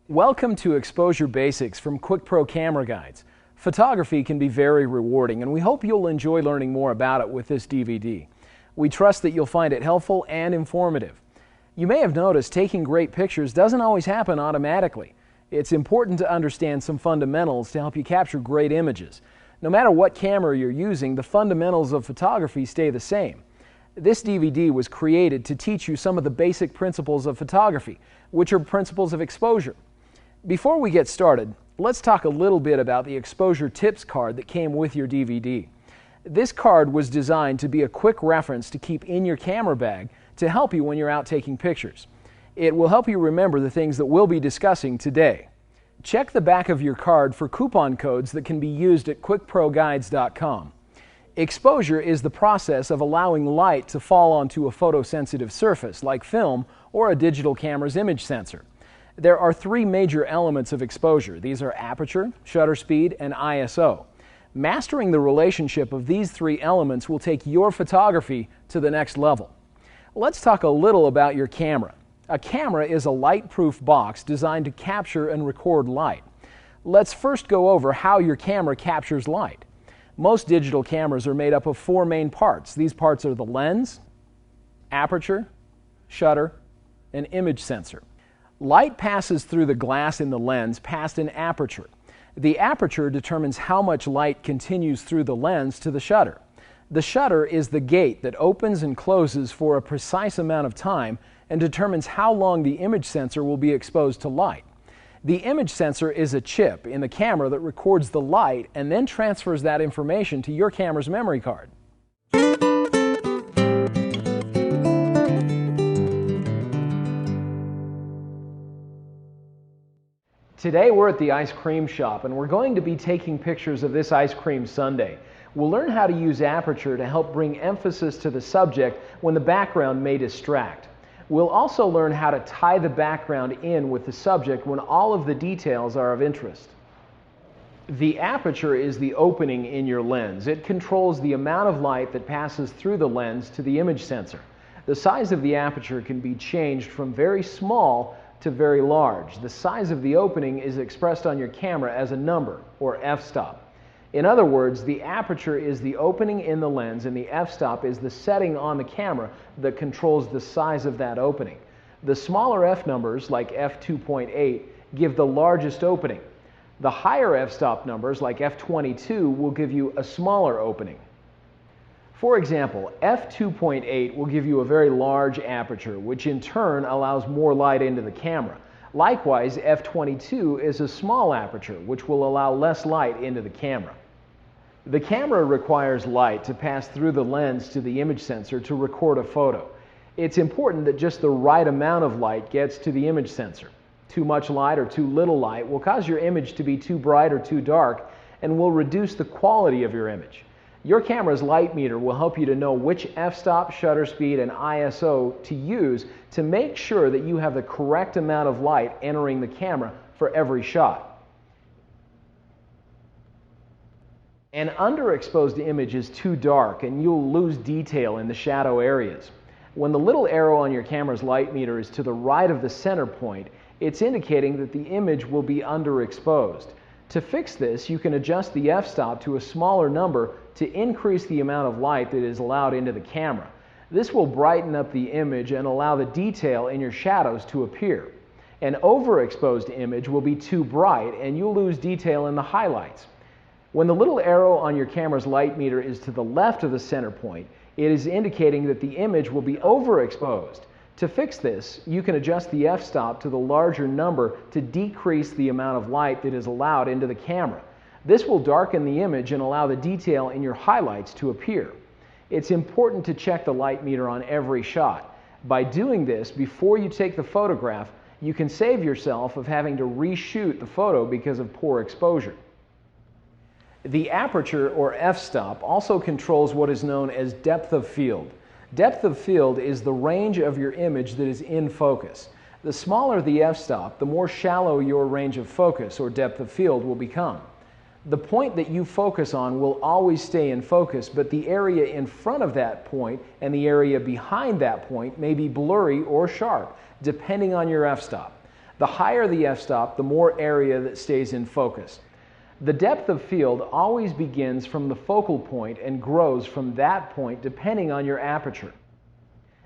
Welcome to Exposure Basics from Quickpro Camera Guides. Photography can be very rewarding, and we hope you'll enjoy learning more about it with this DVD. We trust that you'll find it helpful and informative. You may have noticed taking great pictures doesn't always happen automatically. It's important to understand some fundamentals to help you capture great images. No matter what camera you're using, the fundamentals of photography stay the same. This DVD was created to teach you some of the basic principles of photography, which are principles of exposure. Before we get started, let's talk a little bit about the exposure tips card that came with your DVD. This card was designed to be a quick reference to keep in your camera bag to help you when you're out taking pictures. It will help you remember the things that we'll be discussing today. Check the back of your card for coupon codes that can be used at quickproguides.com. Exposure is the process of allowing light to fall onto a photosensitive surface like film or a digital camera's image sensor. There are three major elements of exposure. These are aperture, shutter speed, and ISO. Mastering the relationship of these three elements will take your photography to the next level. Let's talk a little about your camera. A camera is a light-proof box designed to capture and record light. Let's first go over how your camera captures light. Most digital cameras are made up of four main parts. These parts are the lens, aperture, shutter, and image sensor. Light passes through the glass in the lens past an aperture. The aperture determines how much light continues through the lens to the shutter. The shutter is the gate that opens and closes for a precise amount of time and determines how long the image sensor will be exposed to light. The image sensor is a chip in the camera that records the light and then transfers that information to your camera's memory card. Today we're at the ice cream shop and we're going to be taking pictures of this ice cream sundae. We'll learn how to use aperture to help bring emphasis to the subject when the background may distract. We'll also learn how to tie the background in with the subject when all of the details are of interest. The aperture is the opening in your lens. It controls the amount of light that passes through the lens to the image sensor. The size of the aperture can be changed from very small to very large. The size of the opening is expressed on your camera as a number, or f-stop. In other words, the aperture is the opening in the lens and the f-stop is the setting on the camera that controls the size of that opening. The smaller f numbers, like f2.8, give the largest opening. The higher f-stop numbers, like f22, will give you a smaller opening. For example, f2.8 will give you a very large aperture, which in turn allows more light into the camera. Likewise, f22 is a small aperture, which will allow less light into the camera. The camera requires light to pass through the lens to the image sensor to record a photo. It's important that just the right amount of light gets to the image sensor. Too much light or too little light will cause your image to be too bright or too dark and will reduce the quality of your image. Your camera's light meter will help you to know which f-stop, shutter speed, and ISO to use to make sure that you have the correct amount of light entering the camera for every shot. An underexposed image is too dark and you'll lose detail in the shadow areas. When the little arrow on your camera's light meter is to the right of the center point, it's indicating that the image will be underexposed. To fix this, you can adjust the f-stop to a smaller number to increase the amount of light that is allowed into the camera. This will brighten up the image and allow the detail in your shadows to appear. An overexposed image will be too bright and you'll lose detail in the highlights. When the little arrow on your camera's light meter is to the left of the center point, it is indicating that the image will be overexposed. To fix this, you can adjust the f-stop to the larger number to decrease the amount of light that is allowed into the camera. This will darken the image and allow the detail in your highlights to appear. It's important to check the light meter on every shot. By doing this before you take the photograph, you can save yourself of having to reshoot the photo because of poor exposure. The aperture, or f-stop, also controls what is known as depth of field. Depth of field is the range of your image that is in focus. The smaller the f-stop, the more shallow your range of focus, or depth of field, will become. The point that you focus on will always stay in focus, but the area in front of that point and the area behind that point may be blurry or sharp, depending on your f-stop. The higher the f-stop, the more area that stays in focus. The depth of field always begins from the focal point and grows from that point depending on your aperture.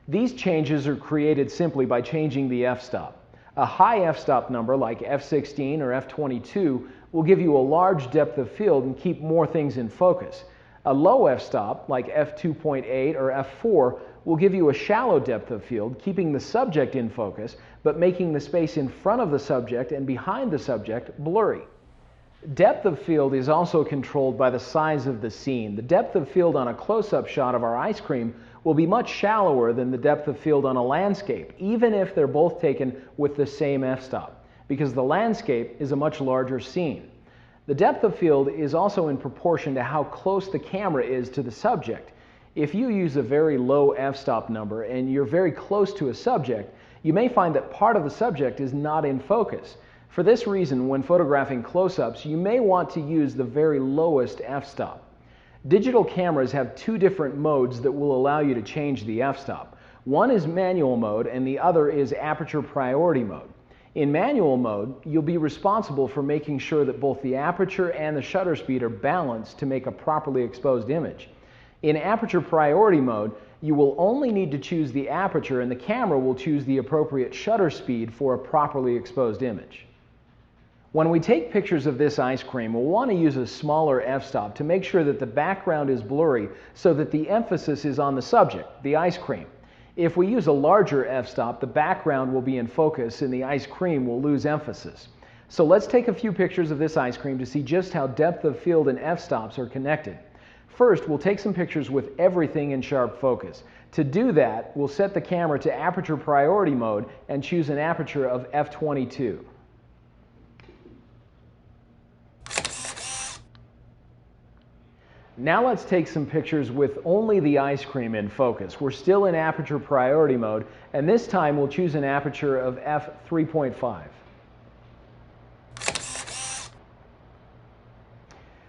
These changes are created simply by changing the f-stop. A high f-stop number like f16 or f22 will give you a large depth of field and keep more things in focus. A low f-stop like f2.8 or f4 will give you a shallow depth of field, keeping the subject in focus, but making the space in front of the subject and behind the subject blurry. Depth of field is also controlled by the size of the scene. The depth of field on a close-up shot of our ice cream will be much shallower than the depth of field on a landscape, even if they're both taken with the same f-stop, because the landscape is a much larger scene. The depth of field is also in proportion to how close the camera is to the subject. If you use a very low f-stop number and you're very close to a subject, you may find that part of the subject is not in focus. For this reason, when photographing close-ups, you may want to use the very lowest f-stop. Digital cameras have two different modes that will allow you to change the f-stop. One is manual mode and the other is aperture priority mode. In manual mode, you'll be responsible for making sure that both the aperture and the shutter speed are balanced to make a properly exposed image. In aperture priority mode, you will only need to choose the aperture and the camera will choose the appropriate shutter speed for a properly exposed image. When we take pictures of this ice cream, we'll want to use a smaller f-stop to make sure that the background is blurry so that the emphasis is on the subject, the ice cream. If we use a larger f-stop, the background will be in focus and the ice cream will lose emphasis. So let's take a few pictures of this ice cream to see just how depth of field and f-stops are connected. First, we'll take some pictures with everything in sharp focus. To do that, we'll set the camera to aperture priority mode and choose an aperture of f22. Now let's take some pictures with only the ice cream in focus. We're still in aperture priority mode, and this time we'll choose an aperture of f3.5.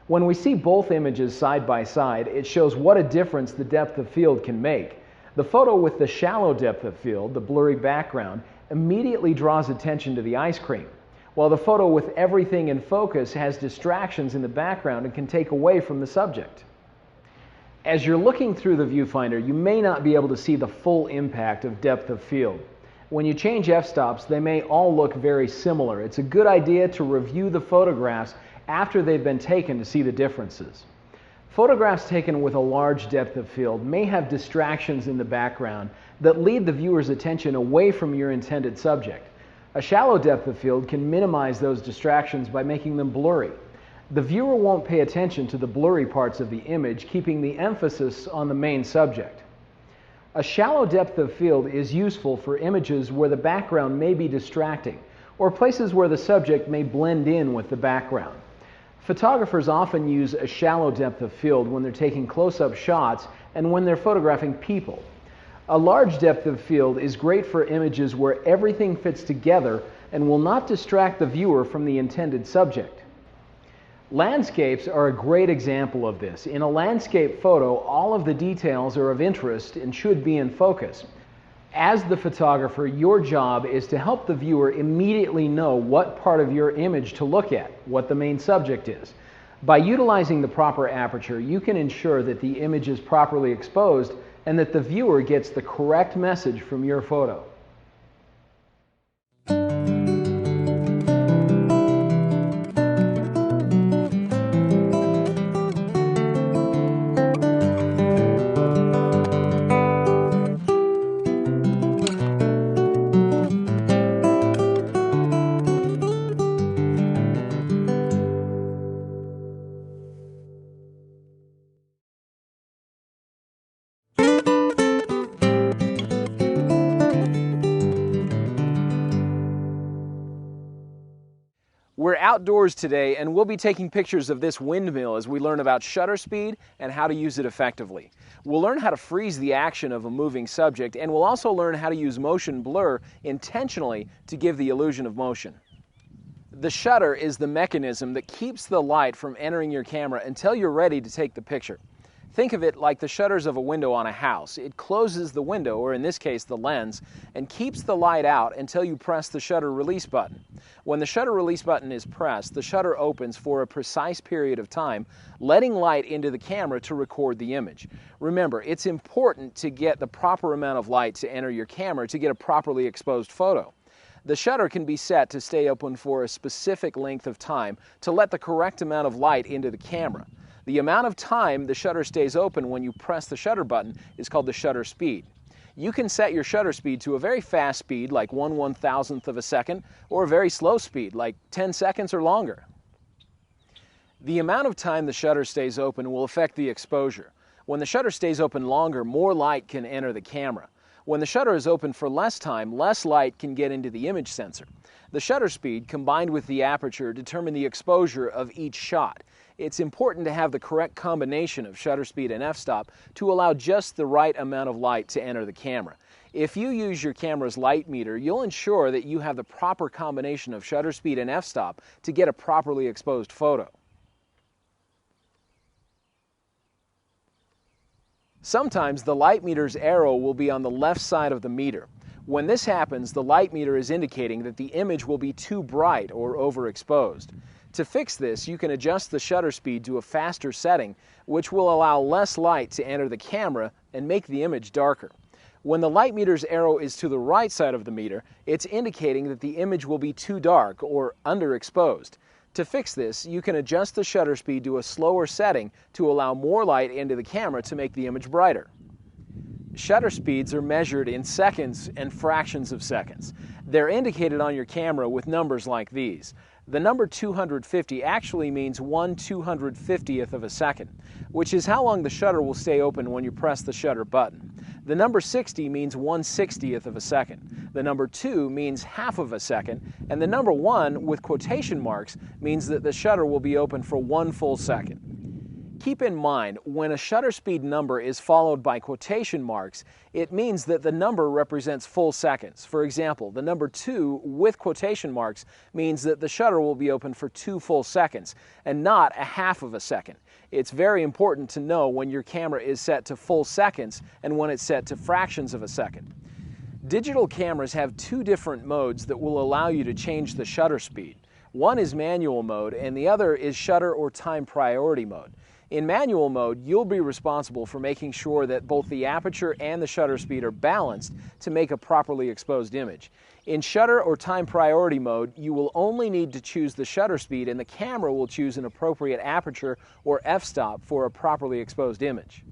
When we see both images side by side, it shows what a difference the depth of field can make. The photo with the shallow depth of field, the blurry background, immediately draws attention to the ice cream, while the photo with everything in focus has distractions in the background and can take away from the subject. As you're looking through the viewfinder, you may not be able to see the full impact of depth of field. When you change f-stops, they may all look very similar. It's a good idea to review the photographs after they've been taken to see the differences. Photographs taken with a large depth of field may have distractions in the background that lead the viewer's attention away from your intended subject. A shallow depth of field can minimize those distractions by making them blurry. The viewer won't pay attention to the blurry parts of the image, keeping the emphasis on the main subject. A shallow depth of field is useful for images where the background may be distracting, or places where the subject may blend in with the background. Photographers often use a shallow depth of field when they're taking close-up shots and when they're photographing people. A large depth of field is great for images where everything fits together and will not distract the viewer from the intended subject. Landscapes are a great example of this. In a landscape photo, all of the details are of interest and should be in focus. As the photographer, your job is to help the viewer immediately know what part of your image to look at, what the main subject is. By utilizing the proper aperture, you can ensure that the image is properly exposed and that the viewer gets the correct message from your photo. We're outdoors today and we'll be taking pictures of this windmill as we learn about shutter speed and how to use it effectively. We'll learn how to freeze the action of a moving subject, and we'll also learn how to use motion blur intentionally to give the illusion of motion. The shutter is the mechanism that keeps the light from entering your camera until you're ready to take the picture. Think of it like the shutters of a window on a house. It closes the window, or in this case the lens, and keeps the light out until you press the shutter release button. When the shutter release button is pressed, the shutter opens for a precise period of time, letting light into the camera to record the image. Remember, it's important to get the proper amount of light to enter your camera to get a properly exposed photo. The shutter can be set to stay open for a specific length of time to let the correct amount of light into the camera. The amount of time the shutter stays open when you press the shutter button is called the shutter speed. You can set your shutter speed to a very fast speed, like 1/1000th of a second, or a very slow speed, like 10 seconds or longer. The amount of time the shutter stays open will affect the exposure. When the shutter stays open longer, more light can enter the camera. When the shutter is open for less time, less light can get into the image sensor. The shutter speed combined with the aperture determine the exposure of each shot. It's important to have the correct combination of shutter speed and f-stop to allow just the right amount of light to enter the camera. If you use your camera's light meter, you'll ensure that you have the proper combination of shutter speed and f-stop to get a properly exposed photo. Sometimes the light meter's arrow will be on the left side of the meter. When this happens, the light meter is indicating that the image will be too bright or overexposed. To fix this, you can adjust the shutter speed to a faster setting, which will allow less light to enter the camera and make the image darker. When the light meter's arrow is to the right side of the meter, it's indicating that the image will be too dark or underexposed. To fix this, you can adjust the shutter speed to a slower setting to allow more light into the camera to make the image brighter. Shutter speeds are measured in seconds and fractions of seconds. They're indicated on your camera with numbers like these. The number 250 actually means 1/250th of a second, which is how long the shutter will stay open when you press the shutter button. The number 60 means 1/60th of a second. The number 2 means half of a second, and the number 1 with quotation marks means that the shutter will be open for 1 full second. Keep in mind, when a shutter speed number is followed by quotation marks, it means that the number represents full seconds. For example, the number 2 with quotation marks means that the shutter will be open for 2 full seconds and not a half of a second. It's very important to know when your camera is set to full seconds and when it's set to fractions of a second. Digital cameras have 2 different modes that will allow you to change the shutter speed. One is manual mode and the other is shutter or time priority mode. In manual mode, you'll be responsible for making sure that both the aperture and the shutter speed are balanced to make a properly exposed image. In shutter or time priority mode, you will only need to choose the shutter speed and the camera will choose an appropriate aperture or f-stop for a properly exposed image.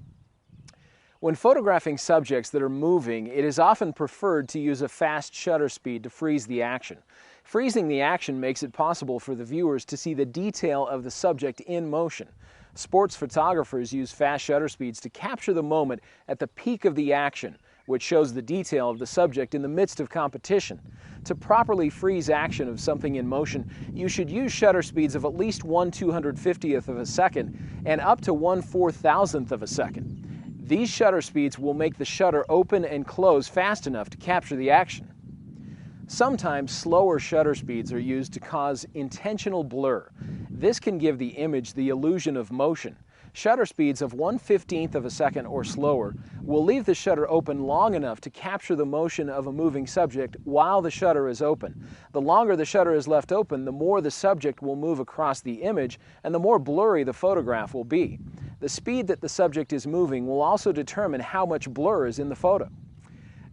When photographing subjects that are moving, it is often preferred to use a fast shutter speed to freeze the action. Freezing the action makes it possible for the viewers to see the detail of the subject in motion. Sports photographers use fast shutter speeds to capture the moment at the peak of the action, which shows the detail of the subject in the midst of competition. To properly freeze action of something in motion, you should use shutter speeds of at least 1/250th of a second and up to 1/4000th of a second. These shutter speeds will make the shutter open and close fast enough to capture the action. Sometimes slower shutter speeds are used to cause intentional blur. This can give the image the illusion of motion. Shutter speeds of 1/15th of a second or slower will leave the shutter open long enough to capture the motion of a moving subject while the shutter is open. The longer the shutter is left open, the more the subject will move across the image and the more blurry the photograph will be. The speed that the subject is moving will also determine how much blur is in the photo.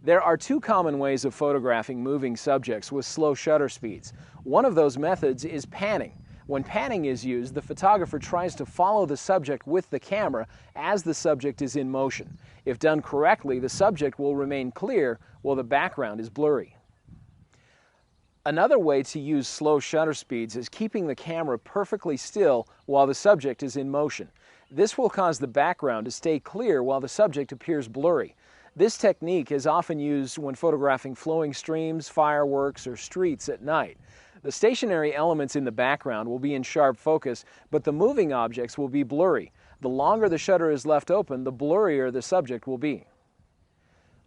There are 2 common ways of photographing moving subjects with slow shutter speeds. One of those methods is panning. When panning is used, the photographer tries to follow the subject with the camera as the subject is in motion. If done correctly, the subject will remain clear while the background is blurry. Another way to use slow shutter speeds is keeping the camera perfectly still while the subject is in motion. This will cause the background to stay clear while the subject appears blurry. This technique is often used when photographing flowing streams, fireworks, or streets at night. The stationary elements in the background will be in sharp focus, but the moving objects will be blurry. The longer the shutter is left open, the blurrier the subject will be.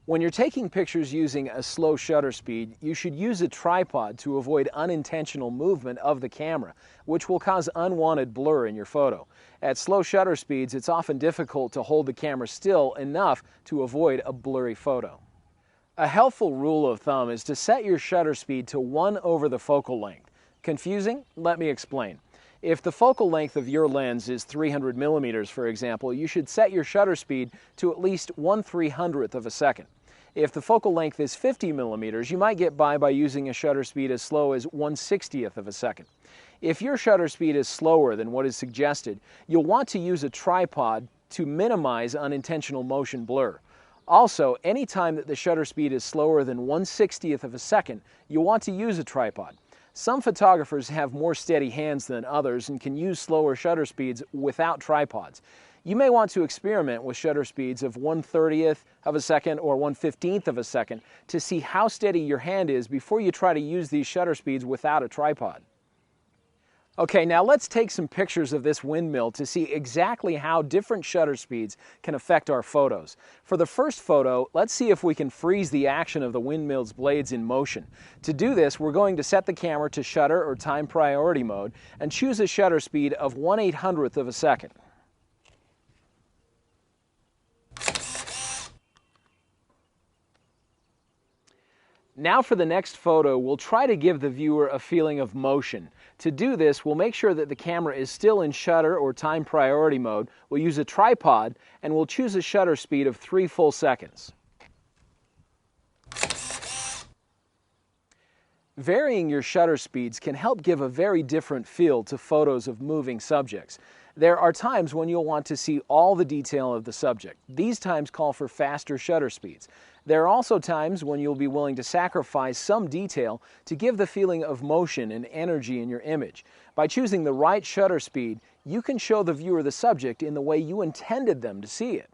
When you're taking pictures using a slow shutter speed, you should use a tripod to avoid unintentional movement of the camera, which will cause unwanted blur in your photo. At slow shutter speeds, it's often difficult to hold the camera still enough to avoid a blurry photo. A helpful rule of thumb is to set your shutter speed to 1 over the focal length. Confusing? Let me explain. If the focal length of your lens is 300 millimeters, for example, you should set your shutter speed to at least 1/300th of a second. If the focal length is 50 millimeters, you might get by using a shutter speed as slow as 1/60th of a second. If your shutter speed is slower than what is suggested, you'll want to use a tripod to minimize unintentional motion blur. Also, anytime that the shutter speed is slower than 1/60th of a second, you'll want to use a tripod. Some photographers have more steady hands than others and can use slower shutter speeds without tripods. You may want to experiment with shutter speeds of 1/30th of a second or 1/15th of a second to see how steady your hand is before you try to use these shutter speeds without a tripod. Okay, now let's take some pictures of this windmill to see exactly how different shutter speeds can affect our photos. For the first photo, let's see if we can freeze the action of the windmill's blades in motion. To do this, we're going to set the camera to shutter or time priority mode and choose a shutter speed of 1/800th of a second. Now for the next photo, we'll try to give the viewer a feeling of motion. To do this, we'll make sure that the camera is still in shutter or time priority mode. We'll use a tripod and we'll choose a shutter speed of 3 full seconds. Varying your shutter speeds can help give a very different feel to photos of moving subjects. There are times when you'll want to see all the detail of the subject. These times call for faster shutter speeds. There are also times when you'll be willing to sacrifice some detail to give the feeling of motion and energy in your image. By choosing the right shutter speed, you can show the viewer the subject in the way you intended them to see it.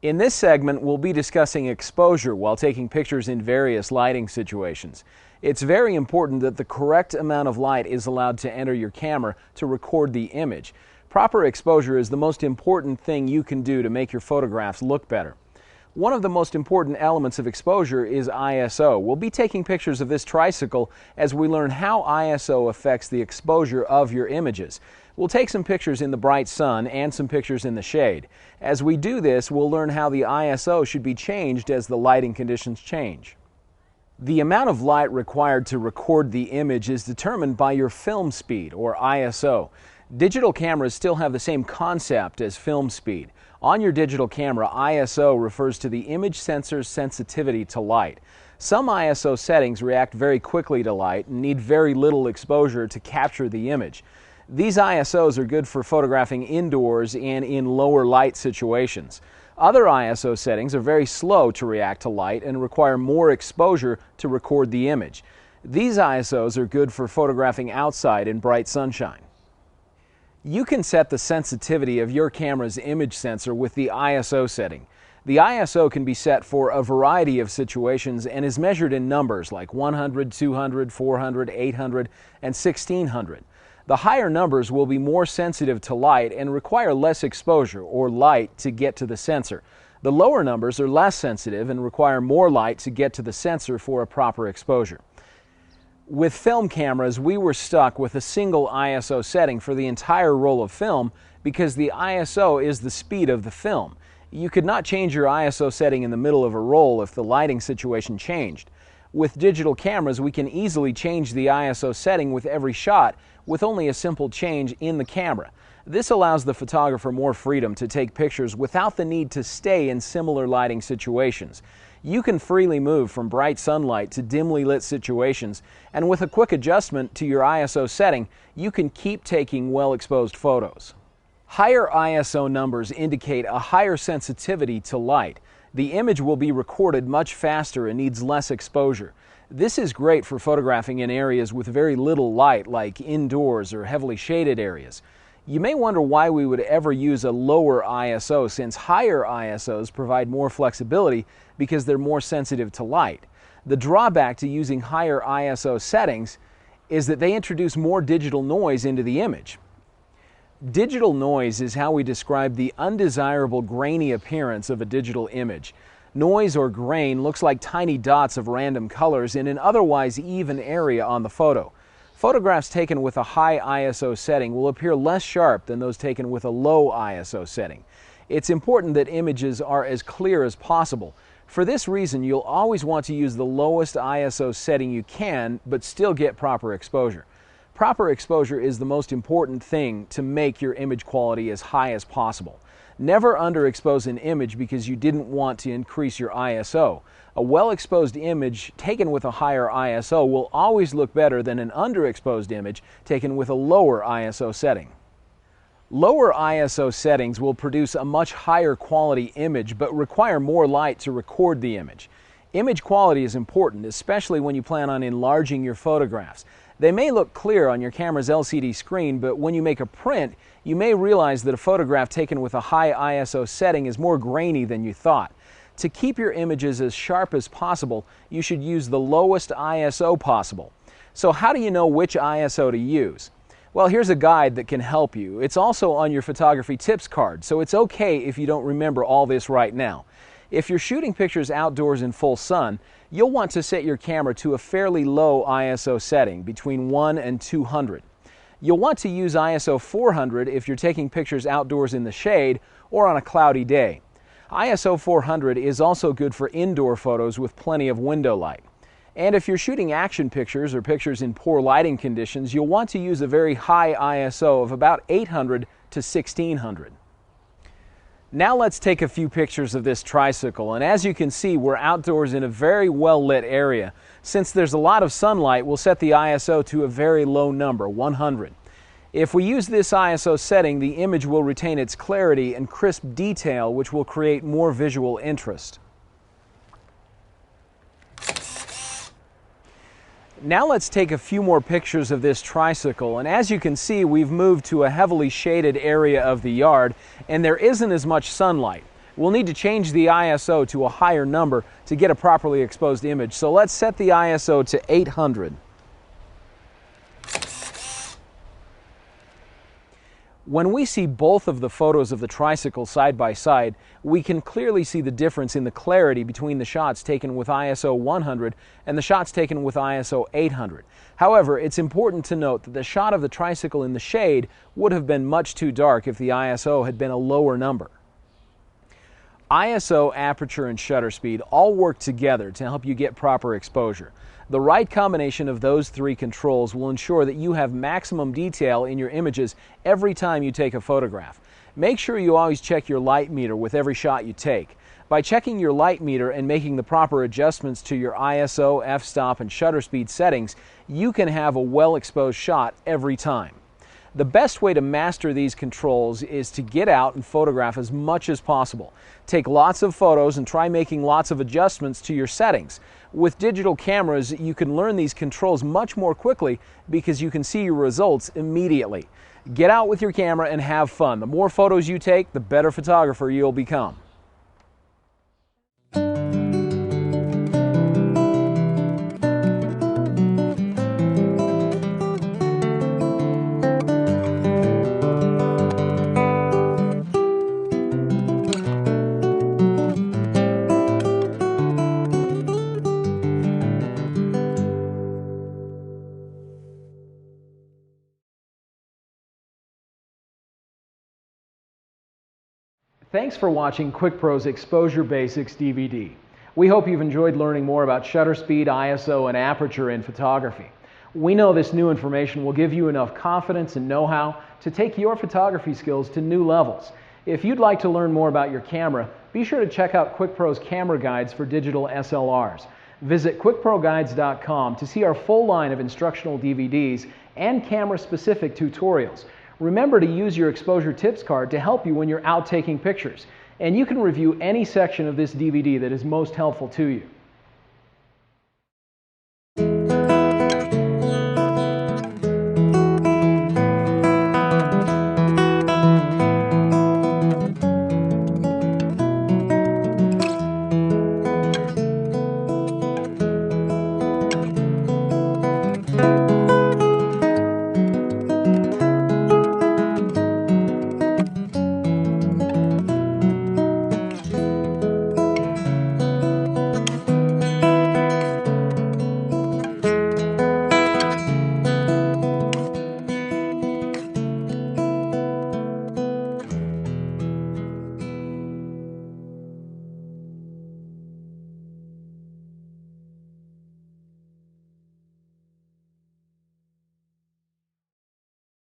In this segment, we'll be discussing exposure while taking pictures in various lighting situations. It's very important that the correct amount of light is allowed to enter your camera to record the image. Proper exposure is the most important thing you can do to make your photographs look better. One of the most important elements of exposure is ISO. We'll be taking pictures of this tricycle as we learn how ISO affects the exposure of your images. We'll take some pictures in the bright sun and some pictures in the shade. As we do this, we'll learn how the ISO should be changed as the lighting conditions change. The amount of light required to record the image is determined by your film speed, or ISO. Digital cameras still have the same concept as film speed. On your digital camera, ISO refers to the image sensor's sensitivity to light. Some ISO settings react very quickly to light and need very little exposure to capture the image. These ISOs are good for photographing indoors and in lower light situations. Other ISO settings are very slow to react to light and require more exposure to record the image. These ISOs are good for photographing outside in bright sunshine. You can set the sensitivity of your camera's image sensor with the ISO setting. The ISO can be set for a variety of situations and is measured in numbers like 100, 200, 400, 800, and 1600. The higher numbers will be more sensitive to light and require less exposure or light to get to the sensor. The lower numbers are less sensitive and require more light to get to the sensor for a proper exposure. With film cameras, we were stuck with a single ISO setting for the entire roll of film because the ISO is the speed of the film. You could not change your ISO setting in the middle of a roll if the lighting situation changed. With digital cameras, we can easily change the ISO setting with every shot with only a simple change in the camera. This allows the photographer more freedom to take pictures without the need to stay in similar lighting situations. You can freely move from bright sunlight to dimly lit situations, and with a quick adjustment to your ISO setting, you can keep taking well-exposed photos. Higher ISO numbers indicate a higher sensitivity to light. The image will be recorded much faster and needs less exposure. This is great for photographing in areas with very little light, like indoors or heavily shaded areas. You may wonder why we would ever use a lower ISO, since higher ISOs provide more flexibility because they're more sensitive to light. The drawback to using higher ISO settings is that they introduce more digital noise into the image. Digital noise is how we describe the undesirable grainy appearance of a digital image. Noise or grain looks like tiny dots of random colors in an otherwise even area on the photo. Photographs taken with a high ISO setting will appear less sharp than those taken with a low ISO setting. It's important that images are as clear as possible. For this reason, you'll always want to use the lowest ISO setting you can, but still get proper exposure. Proper exposure is the most important thing to make your image quality as high as possible. Never underexpose an image because you didn't want to increase your ISO. A well-exposed image taken with a higher ISO will always look better than an underexposed image taken with a lower ISO setting. Lower ISO settings will produce a much higher quality image but require more light to record the image. Image quality is important, especially when you plan on enlarging your photographs. They may look clear on your camera's LCD screen, but when you make a print, you may realize that a photograph taken with a high ISO setting is more grainy than you thought. To keep your images as sharp as possible, you should use the lowest ISO possible. So how do you know which ISO to use? Well, here's a guide that can help you. It's also on your photography tips card, so it's okay if you don't remember all this right now. If you're shooting pictures outdoors in full sun, you'll want to set your camera to a fairly low ISO setting, between 1 and 200. You'll want to use ISO 400 if you're taking pictures outdoors in the shade or on a cloudy day. ISO 400 is also good for indoor photos with plenty of window light. And if you're shooting action pictures or pictures in poor lighting conditions, you'll want to use a very high ISO of about 800 to 1600. Now let's take a few pictures of this tricycle, and as you can see, we're outdoors in a very well lit area. Since there's a lot of sunlight, we'll set the ISO to a very low number, 100. If we use this ISO setting, the image will retain its clarity and crisp detail, which will create more visual interest. Now let's take a few more pictures of this tricycle, and as you can see, we've moved to a heavily shaded area of the yard and there isn't as much sunlight. We'll need to change the ISO to a higher number to get a properly exposed image, so let's set the ISO to 800. When we see both of the photos of the tricycle side by side, we can clearly see the difference in the clarity between the shots taken with ISO 100 and the shots taken with ISO 800. However, it's important to note that the shot of the tricycle in the shade would have been much too dark if the ISO had been a lower number. ISO, aperture, and shutter speed all work together to help you get proper exposure. The right combination of those three controls will ensure that you have maximum detail in your images every time you take a photograph. Make sure you always check your light meter with every shot you take. By checking your light meter and making the proper adjustments to your ISO, f-stop, and shutter speed settings, you can have a well-exposed shot every time. The best way to master these controls is to get out and photograph as much as possible. Take lots of photos and try making lots of adjustments to your settings. With digital cameras, you can learn these controls much more quickly because you can see your results immediately. Get out with your camera and have fun. The more photos you take, the better photographer you'll become. Thanks for watching Quickpro's Exposure Basics DVD. We hope you've enjoyed learning more about shutter speed, ISO, and aperture in photography. We know this new information will give you enough confidence and know-how to take your photography skills to new levels. If you'd like to learn more about your camera, be sure to check out Quickpro's camera guides for digital SLRs. Visit quickproguides.com to see our full line of instructional DVDs and camera-specific tutorials. Remember to use your exposure tips card to help you when you're out taking pictures, and you can review any section of this DVD that is most helpful to you.